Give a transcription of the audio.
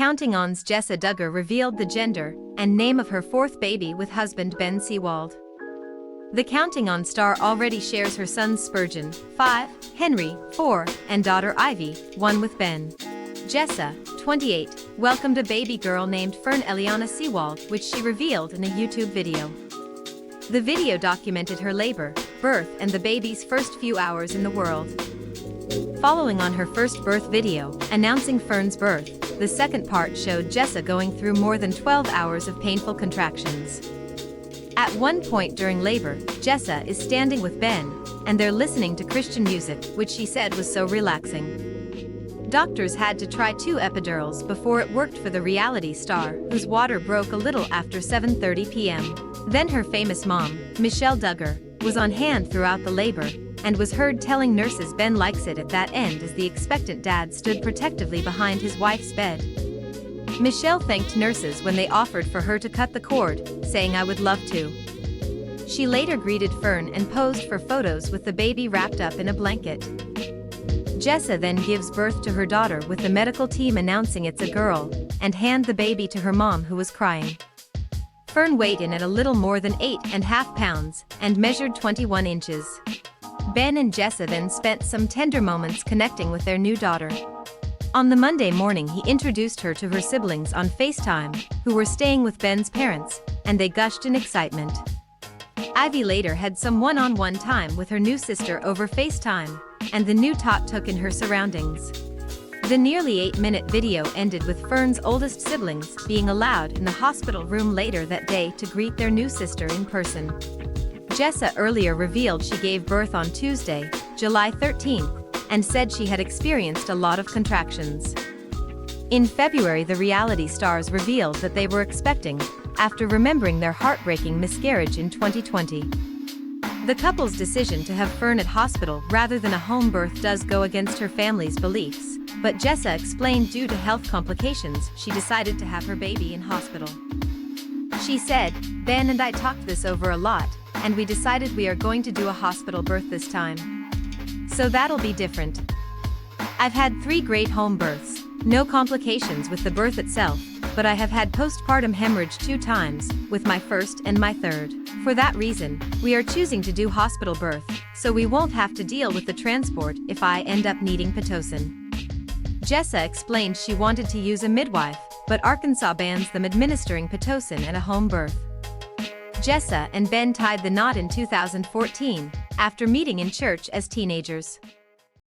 Counting On's Jessa Duggar revealed the gender and name of her fourth baby with husband Ben Seewald. The Counting On star already shares her sons Spurgeon, 5, Henry, 4, and daughter Ivy, 1 with Ben. Jessa, 28, welcomed a baby girl named Fern Elliana Seewald, which she revealed in a YouTube video. The video documented her labor, birth, and the baby's first few hours in the world. Following on her first birth video, announcing Fern's birth, the second part showed Jessa going through more than 12 hours of painful contractions. At one point during labor, Jessa is standing with Ben, and they're listening to Christian music, which she said was so relaxing. Doctors had to try 2 epidurals before it worked for the reality star, whose water broke a little after 7:30 p.m. Then her famous mom, Jessa Duggar, was on hand throughout the labor, and was heard telling nurses Ben likes it at that end as the expectant dad stood protectively behind his wife's bed. Michelle thanked nurses when they offered for her to cut the cord, saying I would love to. She later greeted Fern and posed for photos with the baby wrapped up in a blanket. Jessa then gives birth to her daughter with the medical team announcing it's a girl, and hand the baby to her mom who was crying. Fern weighed in at a little more than 8.5 pounds, and measured 21 inches. Ben and Jessa then spent some tender moments connecting with their new daughter. On the Monday morning he introduced her to her siblings on FaceTime, who were staying with Ben's parents, and they gushed in excitement. Ivy later had some one-on-one time with her new sister over FaceTime, and the new tot took in her surroundings. The nearly 8-minute video ended with Fern's oldest siblings being allowed in the hospital room later that day to greet their new sister in person. Jessa earlier revealed she gave birth on Tuesday, July 13th, and said she had experienced a lot of contractions. In February, the reality stars revealed that they were expecting, after remembering their heartbreaking miscarriage in 2020. The couple's decision to have Fern at hospital rather than a home birth does go against her family's beliefs, but Jessa explained due to health complications she decided to have her baby in hospital. She said, Ben and I talked this over a lot, and we decided we are going to do a hospital birth this time. So that'll be different. I've had 3 great home births, no complications with the birth itself, but I have had postpartum hemorrhage 2 times, with my first and my third. For that reason, we are choosing to do hospital birth, so we won't have to deal with the transport if I end up needing Pitocin. Jessa explained she wanted to use a midwife, but Arkansas bans them administering Pitocin at a home birth. Jessa and Ben tied the knot in 2014, after meeting in church as teenagers.